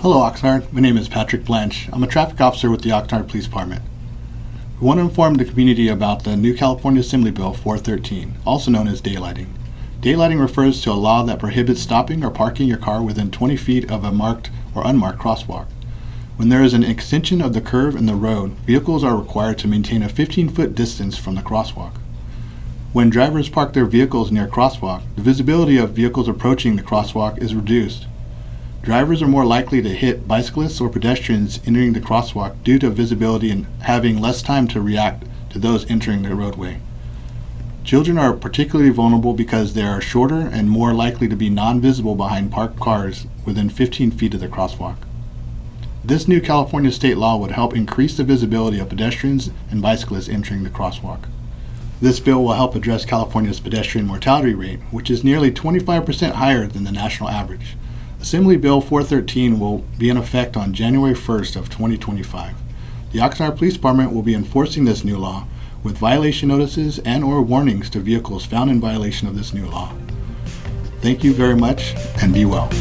Hello Oxnard, my name is Patrick Blanche. I'm a traffic officer with the Oxnard Police Department. We want to inform the community about the new California Assembly Bill 413, also known as daylighting. Daylighting refers to a law that prohibits stopping or parking your car within 20 feet of a marked or unmarked crosswalk. When there is an extension of the curve in the road, vehicles are required to maintain a 15-foot distance from the crosswalk. When drivers park their vehicles near a crosswalk, the visibility of vehicles approaching the crosswalk is reduced. Drivers are more likely to hit bicyclists or pedestrians entering the crosswalk due to visibility and having less time to react to those entering the roadway. Children are particularly vulnerable because they are shorter and more likely to be non-visible behind parked cars within 15 feet of the crosswalk. This new California state law would help increase the visibility of pedestrians and bicyclists entering the crosswalk. This bill will help address California's pedestrian mortality rate, which is nearly 25% higher than the national average. Assembly Bill 413 will be in effect on January 1st of 2025. The Oxnard Police Department will be enforcing this new law with violation notices and/or warnings to vehicles found in violation of this new law. Thank you very much, and be well.